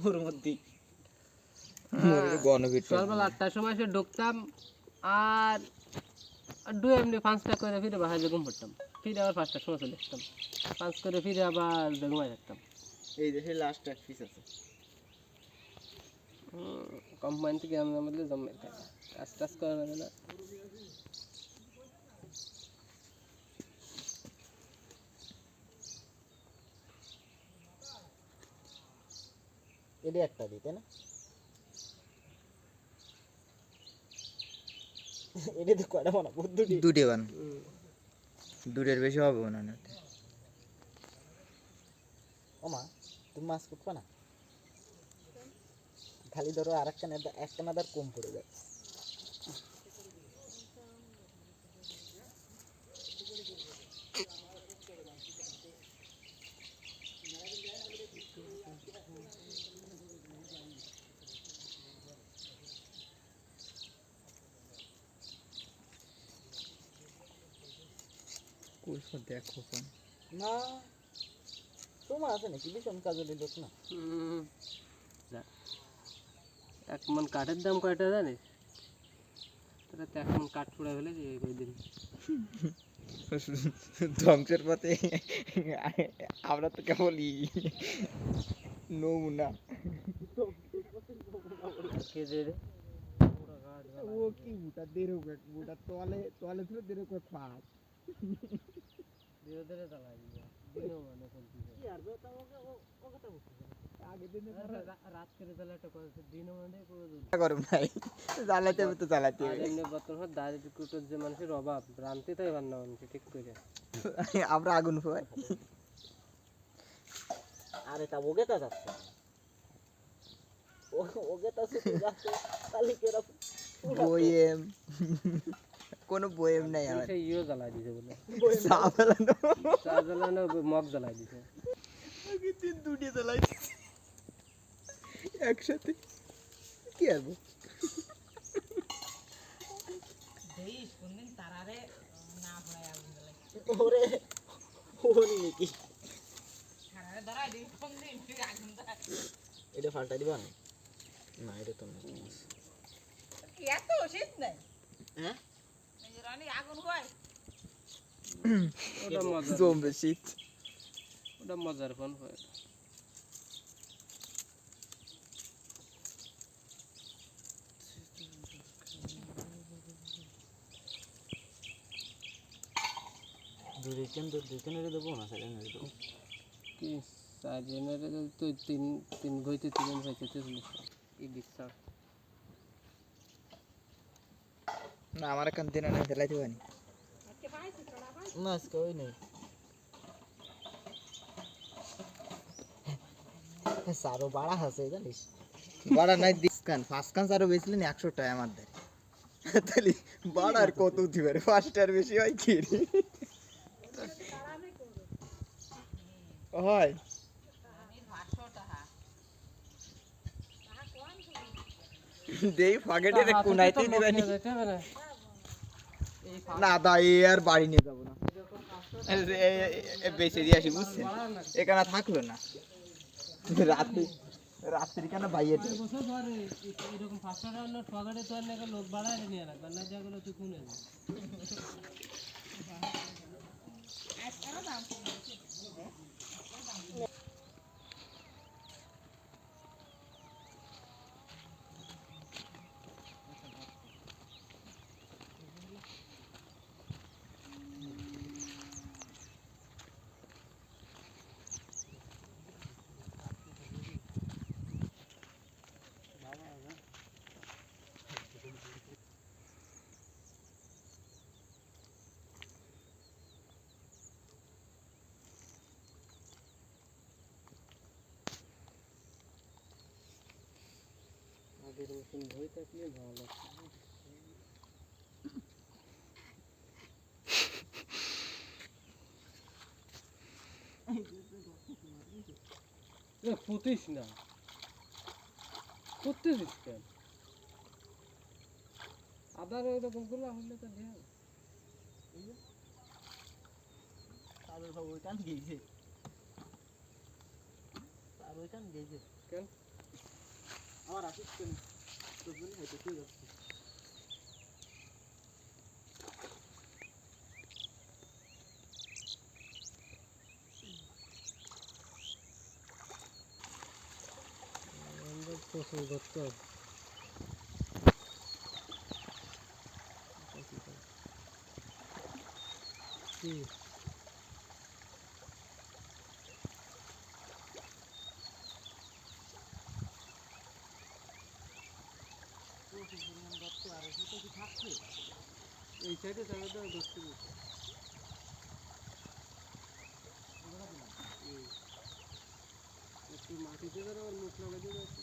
ওর মধ্যে সকাল 8টার সময় এসে ঢুকতাম আর দু এমনি 5টা করে ফিরে বাসায় ঘুম পড়তাম, ফিরে আবার 5টার সময় চলে আসতাম, 5 করে ফিরে আবার ঘুমাই থাকতাম। এই দেশে লাস্ট এক পিস আছে কোম্পানি থেকে আমাদের জমে কাজ টাজ করা লাগে না। এটা একটা দিতে না এটা তো কয়টা বানাবো দুটি বান দুটের বেশি হবে না ও মা তুমি মাছ কুটবা না খালি ধরো আর একটা নাদার কম পড়ে যায় দেখো না তোমার আছে নাকি ভীষণ কাজের লোক না এক মন কাঠের দাম কয়টা জানিস? তোরা তো এক মন কাঠ পুড়ে ফেলেছি এই কয়দিন। ধ্বংসের পথে আমরা তো কেবল নমুনা ও কি উটা দেরো উটা তোয়ালে তোয়ালে ছিল দেরো কো পাঁচ ধীরে ধীরে চালাই দিও মানে চলতেছে কি আর বেটা ও কথা বলছিস আগে দিনে রাত করে চালা একটা কথা দিন মানে পুরো গরম নাই জ্বালাতে হবে তো জ্বালাতে আর হবে এমনি বর্তমান দারিদ্র কুটোর যে মানুষের অভাব রান্তি তাই ভালো না মানুষ ঠিক করে আমরা আগুন পাই আরে তা ওগে তা যাচ্ছে ওগে তা শুধু যাচ্ছে তাহলে কি এরকম বইএম কোনো বইএম নাই আমার সে ইও জ্বালাই দিছে বলে চা জ্বালানো মগ জ্বালাই দিছে আগে দিন দুটি জ্বালাই একসাথে কি হবে দেইস কোনদিন তারারে না পড়ায় আগুন জ্বালাই ওরে ওরে নাকি তারারে ধরাই দিন কোনদিন তুই আগুন জ্বালাই এটা ফালটা দিবা না এটা তো না কি এত শীত নাই হ্যাঁ এই যে রানী আগুন হয় ওটা মজা জমবে শীত ওটা মজার ফোন হয় দুইজনের দেবো না সেজনের দেবো কি সাজেনের তো তিন গইতে তিন পাইতে ই দিছা না আমার কান দিন না দিলাইতে পারি না আজকে ওই নেই সারো বাড়া আছে জানিস বাড়া নাই দিসকান ফার্স্ট কান সারো বেচলেন 100 টাকা আমার দেয় তাহলে বাড়ার কত দিবে রে ফার্স্টার বেশি হয় কি রে হয় দেই ফাগেটে রে কোনাইতে দিবানি না দা এ আর বাড়ি নিয়ে যাব না বেঁচে দিয়ে আসি বুঝছেন এখানে থাকলো না রাত্রি কেন বাইরে এরকম ফার্স্ট রাউন্ড ঠগাড়ে তো আর লোক বাড়ায় নিয়ে রাখবে না যেগুলো তুই কোনে আগের মতন বই থাকলে ভালো লাগতো ফুটিস না করতেছিস কেন আবার ওইরকম গুলো হলে তো ঢেউ তাদের সব ওইখান গেছে তার ওইখান গেছে কেন আবার আসিস কেন তোর জন্য হয়তো তুই যাচ্ছিস প্রচুর ধরতে কি এই সাইডে জায়গাটা ধরতে একটু মাটিতে ধরে ওর মুখ লাগাই দিয়ে যাচ্ছে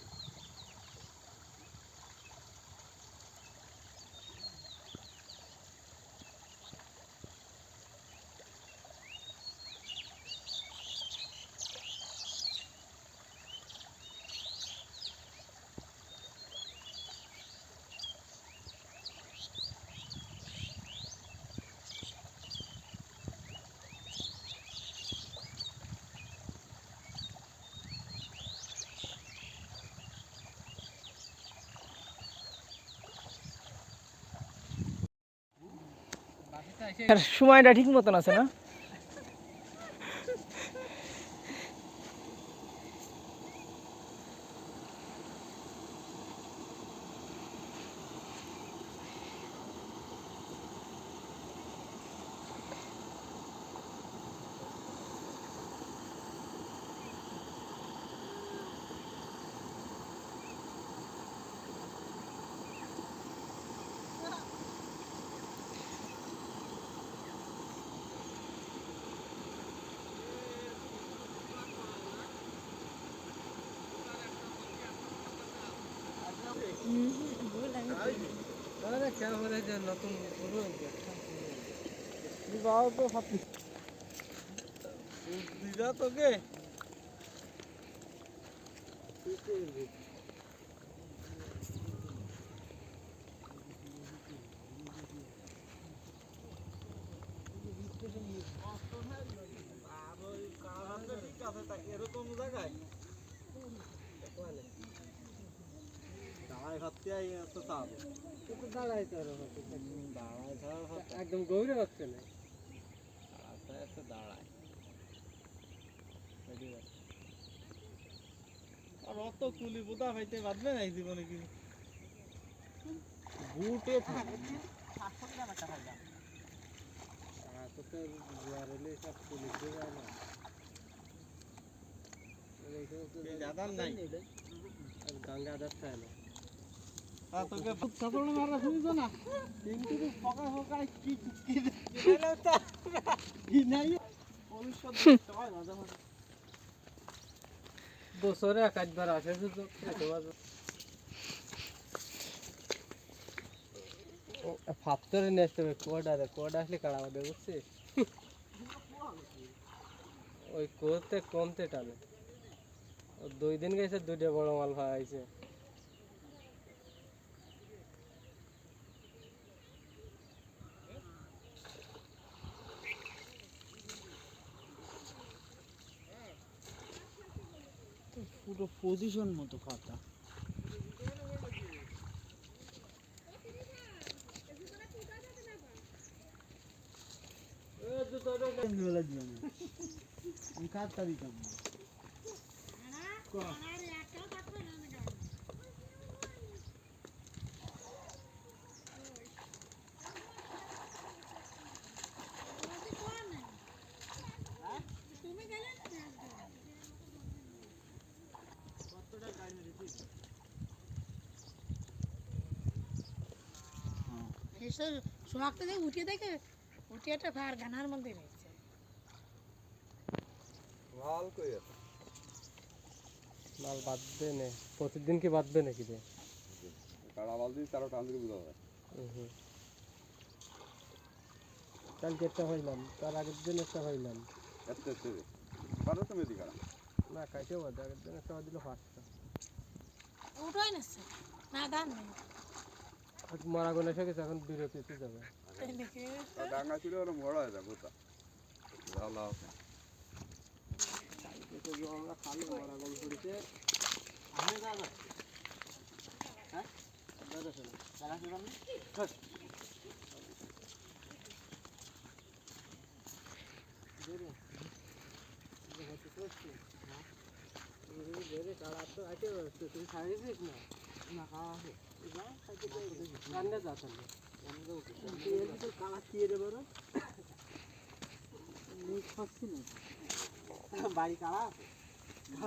সময়টা ঠিক মতন আছে না নতুন তোকে এরকম জায়গায় দাঁড়ায় ভাবতে তো চাপ দাঁড়াই তো একদম গভীরে হচ্ছে না দাঁড়ায় আর অত কুলি বোধা ভাইতে বাঁধবে না এই জীবনে কি বুটে থাকে গঙ্গা যাচ্ছে না তোকে সাধারণ মারা শুনছো না কিন্তু ফকা ফকা কি নাই বছরে একবার আসে সুযোগ ফাত্তরে নিয়ে আসতে হবে কোড আসলে কাড়া আমাদের বুঝছি ওই কোতে কমতে টানে 2 দিন গেছে 2টা বড় মাল খাওয়াইছে পুরো পজিশন মতো খাতা আমি কাজটা দিতাম সোনাকটা দিয়ে উঠিয়ে দেখে উঠিয়ে একটা ফার গানার মধ্যে রয়েছে মাল বাঁধবে না প্রতিদিন কি বাঁধবে নাকি রে কাড়া মাল দিয়ে তারা টান দিলে বোঝা যায় কালকে একটা হইলাম তার আগের দিন একটা হইলাম এত পারো তো মেদি কাড়া না কাইটেও বাদ আগের দিন একটা দিল 5টা উঠোই না না দান নেই মরা গুলো এসে গেছে এখন দূরে পেতে যাবে ডাঙ্গা ছিল ওরকম বড় হয়ে যাবে তা ভালো আছে আমরা খালি মরা গুলো পড়েছে বাড়ি কাড়া আছে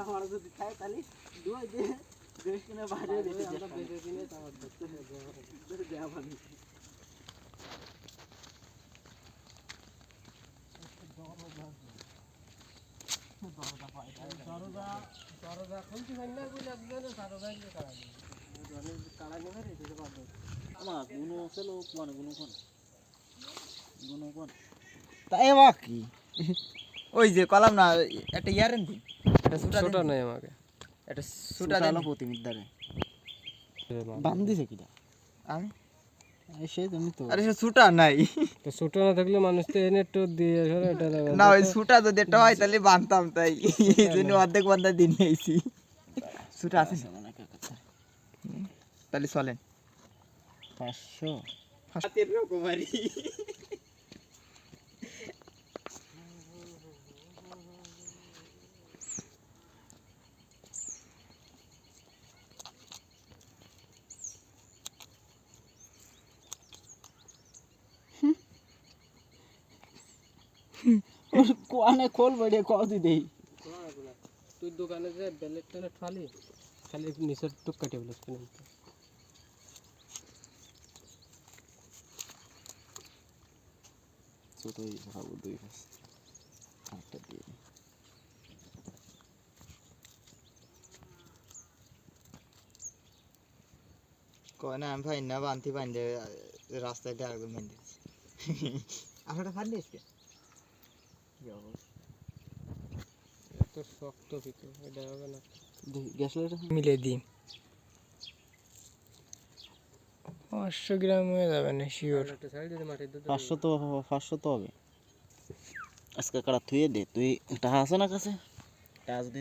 আমার যদি খায় তাহলে দুই দিয়ে দেশ কিনে বাইরে দিতে দেওয়া ভালো তাই কি ওই যে কলাম না একটা ইয়ারেন দিন একটা সুটা নাই আমাকে একটা সুটা দেন প্রতিমিদ্দারে বাম দিছে কিটা আমি সেই জন্য তো আরে সে সুটা নাই তো ছোট না থাকলে মানুষ তো এনে তো দিয়ে ধরে এটা না ওই সুটা যদি একটা হয় তাহলে বানতাম তাই এই জন্য অর্ধেক বান্ধা দিন নিয়েছি সুটা আছে তাহলে চলেন 500 হাতের রকমারি কোয়ানে খোল বড়ে কত দেই তুই দোকানে যে বেলেট টেলেট ফালি খালি নিচের টুক কাটে বলিস ছোটই খাবো দুই পাঁচ আটটা দিয়ে কয় না আমি ভাই না বানতি বান্ধে রাস্তায় একদম বান্ধে আপনারা ফান দিয়েছে তো শক্ত ভিতর এটা হবে না গ্যাস লাইটার মিলে দিই 500 গ্রাম হয়ে যাবে না শিওর 500 তো হবে আজকে কারা থুয়ে দে তুই টাকা আছে না কাছে টাকা যদি